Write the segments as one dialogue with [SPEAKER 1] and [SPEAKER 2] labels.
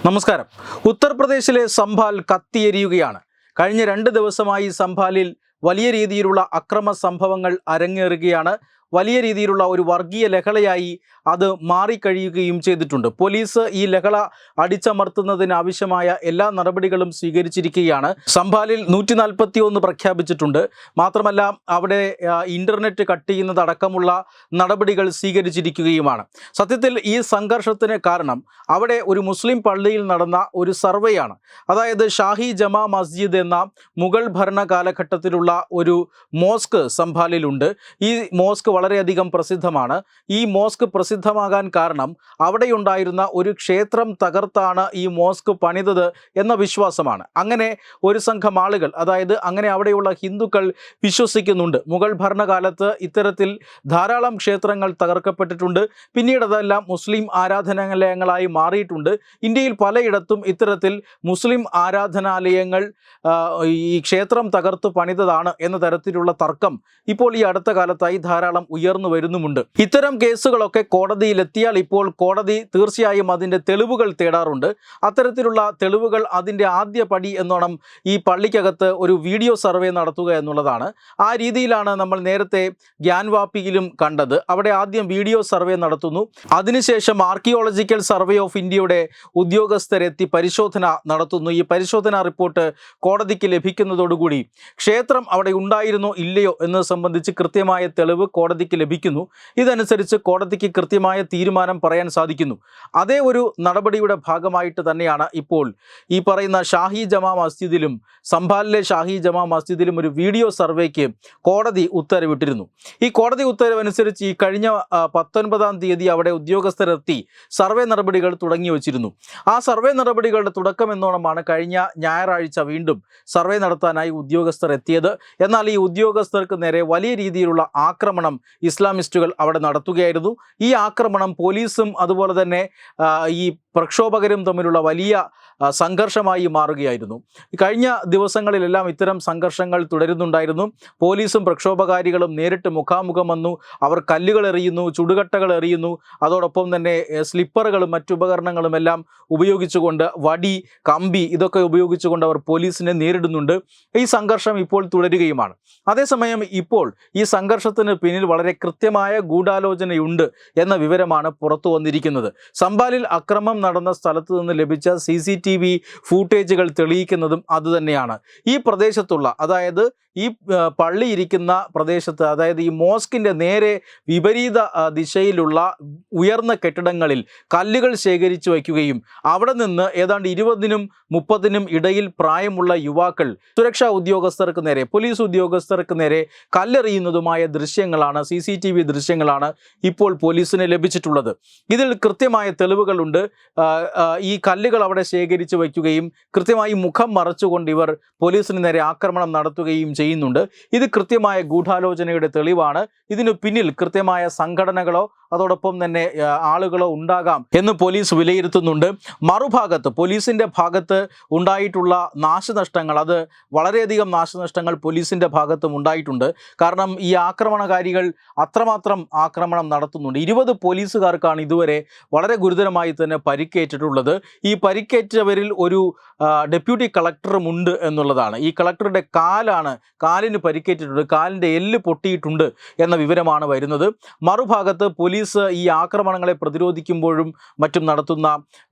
[SPEAKER 1] നമസ്കാരം. ഉത്തർപ്രദേശിലെ സംഭാൽ കത്തിയെരിയുകയാണ്. കഴിഞ്ഞ 2 ദിവസമായി സംഭാലിൽ വലിയ രീതിയിലുള്ള അക്രമ സംഭവങ്ങൾ അരങ്ങേറുകയാണ്. വലിയ രീതിയിലുള്ള ഒരു വർഗീയ ലഹളയായി അത് മാറിക്കഴിയുകയും ചെയ്തിട്ടുണ്ട്. പോലീസ് ഈ ലഹള അടിച്ചമർത്തുന്നതിന് ആവശ്യമായ എല്ലാ നടപടികളും സ്വീകരിച്ചിരിക്കുകയാണ്. സംഭാലിൽ 141 പ്രഖ്യാപിച്ചിട്ടുണ്ട്. മാത്രമല്ല അവിടെ ഇന്റർനെറ്റ് കട്ട് ചെയ്യുന്നതടക്കമുള്ള നടപടികൾ സ്വീകരിച്ചിരിക്കുകയുമാണ്. സത്യത്തിൽ ഈ സംഘർഷത്തിന് കാരണം അവിടെ ഒരു മുസ്ലിം പള്ളിയിൽ നടന്ന ഒരു സർവേയാണ്. അതായത് ഷാഹി ജമാ മസ്ജിദ് എന്ന മുഗൾ ഭരണ കാലഘട്ടത്തിലുള്ള ഒരു മോസ്ക് സംഭാലിലുണ്ട്. ഈ മോസ്ക് വളരെയധികം പ്രസിദ്ധമാണ്. ഈ മോസ്ക് പ്രസിദ്ധമാകാൻ കാരണം അവിടെയുണ്ടായിരുന്ന ഒരു ക്ഷേത്രം തകർത്താണ് ഈ മോസ്ക് പണിതത് എന്ന വിശ്വാസമാണ്. അങ്ങനെ ഒരു സംഘം ആളുകൾ, അതായത് അങ്ങനെ അവിടെയുള്ള ഹിന്ദുക്കൾ വിശ്വസിക്കുന്നുണ്ട്. മുഗൾ ഭരണകാലത്ത് ഇത്തരത്തിൽ ധാരാളം ക്ഷേത്രങ്ങൾ തകർക്കപ്പെട്ടിട്ടുണ്ട്. പിന്നീട് അതെല്ലാം മുസ്ലിം ആരാധനാലയങ്ങളായി മാറിയിട്ടുണ്ട്. ഇന്ത്യയിൽ പലയിടത്തും ഇത്തരത്തിൽ മുസ്ലിം ആരാധനാലയങ്ങൾ ഈ ക്ഷേത്രം തകർത്തു പണിതതാണ് എന്ന തരത്തിലുള്ള തർക്കം ഇപ്പോൾ ഈ അടുത്ത കാലത്തായി ധാരാളം ഉയർന്നു വരുന്നുമുണ്ട്. ഇത്തരം കേസുകളൊക്കെ കോടതിയിലെത്തിയാൽ ഇപ്പോൾ കോടതി തീർച്ചയായും അതിൻ്റെ തെളിവുകൾ തേടാറുണ്ട്. അത്തരത്തിലുള്ള തെളിവുകൾ അതിൻ്റെ ആദ്യ പടി എന്നോണം ഈ പള്ളിക്കകത്ത് ഒരു വീഡിയോ സർവേ നടത്തുക എന്നുള്ളതാണ്. ആ രീതിയിലാണ് നമ്മൾ നേരത്തെ ഗ്യാൻവാപ്പിയിലും കണ്ടത്. അവിടെ ആദ്യം വീഡിയോ സർവേ നടത്തുന്നു. അതിനുശേഷം ആർക്കിയോളജിക്കൽ സർവേ ഓഫ് ഇന്ത്യയുടെ ഉദ്യോഗസ്ഥരെത്തി പരിശോധന നടത്തുന്നു. ഈ പരിശോധനാ റിപ്പോർട്ട് കോടതിക്ക് ലഭിക്കുന്നതോടുകൂടി ക്ഷേത്രം അവിടെ ഉണ്ടായിരുന്നോ ഇല്ലയോ എന്നത് സംബന്ധിച്ച് കൃത്യമായ തെളിവ് കോടതിക്ക് ലഭിക്കുന്നു. ഇതനുസരിച്ച് കോടതിക്ക് കൃത്യമായ തീരുമാനം പറയാൻ സാധിക്കുന്നു. അതേ ഒരു നടപടിയുടെ ഭാഗമായിട്ട് തന്നെയാണ് ഇപ്പോൾ ഈ പറയുന്ന ഷാഹി ജമാ മസ്ജിദിലും സംഭാലിലെ ഷാഹി ജമാ മസ്ജിദിലും ഒരു വീഡിയോ സർവേക്ക് കോടതി ഉത്തരവിട്ടിരുന്നു. ഈ കോടതി ഉത്തരവനുസരിച്ച് ഈ കഴിഞ്ഞ 19-ാം തീയതി അവിടെ ഉദ്യോഗസ്ഥരെത്തി സർവേ നടപടികൾ തുടങ്ങി വച്ചിരുന്നു. ആ സർവേ നടപടികളുടെ തുടക്കം എന്നോണമാണ് കഴിഞ്ഞ ഞായറാഴ്ച വീണ്ടും സർവേ നടത്താനായി ഉദ്യോഗസ്ഥർ എത്തിയത്. എന്നാൽ ഈ ഉദ്യോഗസ്ഥർക്ക് നേരെ വലിയ രീതിയിലുള്ള ആക്രമണം ഇസ്ലാമിസ്റ്റുകൾ അവിടെ നടത്തുകയായിരുന്നു. ഈ ആക്രമണം പോലീസും അതുപോലെ തന്നെ ഈ പ്രക്ഷോഭകരും തമ്മിലുള്ള വലിയ സംഘർഷമായി മാറുകയായിരുന്നു. കഴിഞ്ഞ ദിവസങ്ങളിലെല്ലാം ഇത്തരം സംഘർഷങ്ങൾ തുടരുന്നുണ്ടായിരുന്നു. പോലീസും പ്രക്ഷോഭകാരികളും നേരിട്ട് മുഖാമുഖം വന്നു. അവർ കല്ലുകൾ എറിയുന്നു, ചുടുകട്ടകൾ എറിയുന്നു. അതോടൊപ്പം തന്നെ സ്ലിപ്പറുകളും മറ്റുപകരണങ്ങളും എല്ലാം ഉപയോഗിച്ചുകൊണ്ട്, വടി, കമ്പി ഇതൊക്കെ ഉപയോഗിച്ചുകൊണ്ട് അവർ പോലീസിനെ നേരിടുന്നുണ്ട്. ഈ സംഘർഷം ഇപ്പോൾ തുടരുകയുമാണ്. അതേസമയം ഇപ്പോൾ ഈ സംഘർഷത്തിന് പിന്നിൽ വളരെ കൃത്യമായ ഗൂഢാലോചനയുണ്ട് എന്ന വിവരമാണ് പുറത്തു വന്നിരിക്കുന്നത്. സംഭാലിൽ അക്രമം നടന്ന സ്ഥലത്ത് നിന്ന് ലഭിച്ച CCTV ഫൂട്ടേജുകൾ തെളിയിക്കുന്നതും അതുതന്നെയാണ്. ഈ പ്രദേശത്തുള്ള, അതായത് ഈ പള്ളി ഇരിക്കുന്ന പ്രദേശത്ത്, അതായത് ഈ മോസ്കിൻ്റെ നേരെ വിപരീത ദിശയിലുള്ള ഉയർന്ന കെട്ടിടങ്ങളിൽ കല്ലുകൾ ശേഖരിച്ചു വയ്ക്കുകയും അവിടെ നിന്ന് ഏതാണ്ട് 20-നും 30-നും ഇടയിൽ പ്രായമുള്ള യുവാക്കൾ സുരക്ഷാ ഉദ്യോഗസ്ഥർക്ക് നേരെ, പോലീസ് ഉദ്യോഗസ്ഥർക്ക് നേരെ കല്ലെറിയുന്നതുമായ ദൃശ്യങ്ങളാണ്, CCTV ദൃശ്യങ്ങളാണ് ഇപ്പോൾ പോലീസിന് ലഭിച്ചിട്ടുള്ളത്. ഇതിൽ കൃത്യമായ തെളിവുകളുണ്ട്. ഈ കല്ലുകൾ അവിടെ ശേഖരിച്ചു വയ്ക്കുകയും കൃത്യമായി മുഖം മറച്ചുകൊണ്ട് ഇവർ പോലീസിന് നേരെ ആക്രമണം നടത്തുകയും ചെയ്യുന്നുണ്ട്. ഇത് കൃത്യമായ ഗൂഢാലോചനയുടെ തെളിവാണ്. ഇതിനു പിന്നിൽ കൃത്യമായ സംഘടനകളോ അതോടൊപ്പം തന്നെ ആളുകളോ ഉണ്ടാകാം എന്ന് പോലീസ് വിലയിരുത്തുന്നുണ്ട്. മറുഭാഗത്ത് പോലീസിൻ്റെ ഭാഗത്ത് ഉണ്ടായിട്ടുള്ള നാശനഷ്ടങ്ങൾ, അത് വളരെയധികം നാശനഷ്ടങ്ങൾ പോലീസിൻ്റെ ഭാഗത്തും ഉണ്ടായിട്ടുണ്ട്. കാരണം ഈ ആക്രമണകാരികൾ അത്രമാത്രം ആക്രമണം നടത്തുന്നുണ്ട്. 20 പോലീസുകാർക്കാണ് ഇതുവരെ വളരെ ഗുരുതരമായി തന്നെ പരിക്കേറ്റിട്ടുള്ളത്. ഈ പരിക്കേറ്റവരിൽ ഒരു ഡെപ്യൂട്ടി കളക്ടറും ഉണ്ട് എന്നുള്ളതാണ്. ഈ കളക്ടറുടെ കാലിന് പരിക്കേറ്റിട്ടുണ്ട്, കാലിൻ്റെ എല്ല് പൊട്ടിയിട്ടുണ്ട് എന്ന വിവരമാണ് വരുന്നത്. മറുഭാഗത്ത് പോലീസ് ഈ ആക്രമണങ്ങളെ പ്രതിരോധിക്കുമ്പോഴും മറ്റും നടത്തുന്ന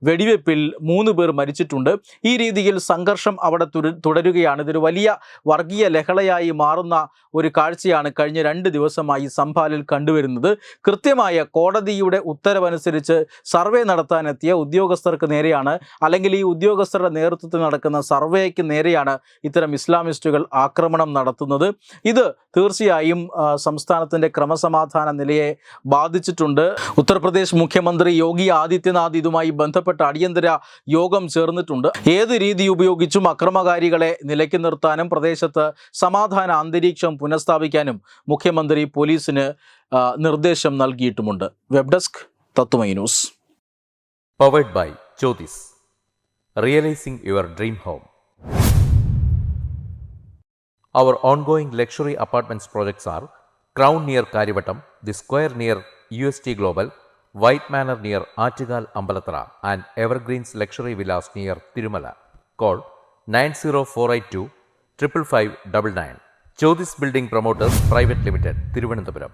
[SPEAKER 1] വെടിവെപ്പിൽ 3 പേർ മരിച്ചിട്ടുണ്ട്. ഈ രീതിയിൽ സംഘർഷം അവിടെ തുടരുകയാണ്. ഇതൊരു വലിയ വർഗീയ ലഹളയായി മാറുന്ന ഒരു കാഴ്ചയാണ് കഴിഞ്ഞ 2 ദിവസമായി സംഭാലിൽ കണ്ടുവരുന്നത്. കൃത്യമായ കോടതിയുടെ ഉത്തരവനുസരിച്ച് സർവേ നടത്താനെത്തിയ ഉദ്യോഗസ്ഥർക്ക് നേരെയാണ്, അല്ലെങ്കിൽ ഈ ഉദ്യോഗസ്ഥരുടെ നേതൃത്വത്തിൽ നടക്കുന്ന സർവേക്ക് നേരെയാണ് ഇത്തരം ഇസ്ലാമിസ്റ്റുകൾ ആക്രമണം നടത്തുന്നത്. ഇത് തീർച്ചയായും സംസ്ഥാനത്തിൻ്റെ ക്രമസമാധാന നിലയെ ബാധിച്ചിട്ടുണ്ട്. ഉത്തർപ്രദേശ് മുഖ്യമന്ത്രി യോഗി ആദിത്യനാഥ് ഇതുമായി ബന്ധപ്പെട്ട അടിയന്തര യോഗം ചേർന്നിട്ടുണ്ട്. ഏത് രീതി ഉപയോഗിച്ചും അക്രമകാരികളെ നിലയ്ക്ക് നിർത്താനും പ്രദേശത്ത് സമാധാന അന്തരീക്ഷം പുനഃസ്ഥാപിക്കാനും മുഖ്യമന്ത്രി പോലീസിന് നിർദ്ദേശം നൽകിയിട്ടുമുണ്ട്. Web desk Tatvamayi news.
[SPEAKER 2] Powered by Jyothis, realising your dream home. Our ongoing luxury apartments projects are Crown near Karivattam, The Square near UST Global, White Manor near Achigal Ambalatra and Evergreens Luxury Villas near Tirumala. Call 90482 55599. Chodis Building Promoters Private Limited, Thiruvananthapuram.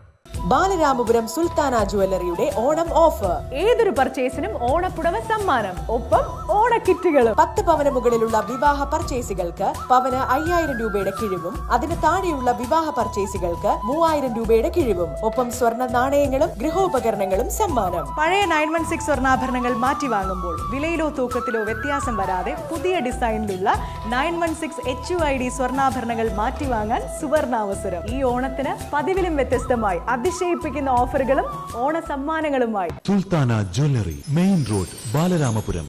[SPEAKER 3] Balaramapuram Sultana ജ്വല്ലറിയുടെ Onam offer.
[SPEAKER 4] ഏതൊരു പർച്ചേസിനും ഓണപ്പുടവ സമ്മാനം, ഒപ്പം ഓണക്കിറ്റുകളും.
[SPEAKER 3] 10 പവന് മുകളിലുള്ള വിവാഹ പർച്ചേസുകൾക്ക് പവന് 5000 രൂപയുടെ കിഴിവും, അതിന് താഴെയുള്ള വിവാഹ പർച്ചേസുകൾക്ക് 3000 രൂപയുടെ കിഴിവും, ഒപ്പം സ്വർണ്ണ നാണയങ്ങളും ഗൃഹോപകരണങ്ങളും സമ്മാനം.
[SPEAKER 4] പഴയ 916 സ്വർണ്ണാഭരണങ്ങൾ മാറ്റി വാങ്ങുമ്പോൾ വിലയിലോ തൂക്കത്തിലോ വ്യത്യാസം വരാതെ പുതിയ ഡിസൈനിലുള്ള 916 HUID സ്വർണ്ണാഭരണങ്ങൾ മാറ്റി വാങ്ങാൻ സുവർണാവസരം. ഈ ഓണത്തിന് പതിവിലും വ്യത്യസ്തമായി അതിശയിപ്പിക്കുന്ന ഓഫറുകളും ഓണ സമ്മാനങ്ങളുമായി
[SPEAKER 5] Sultana jewellery, main road, Balaramapuram.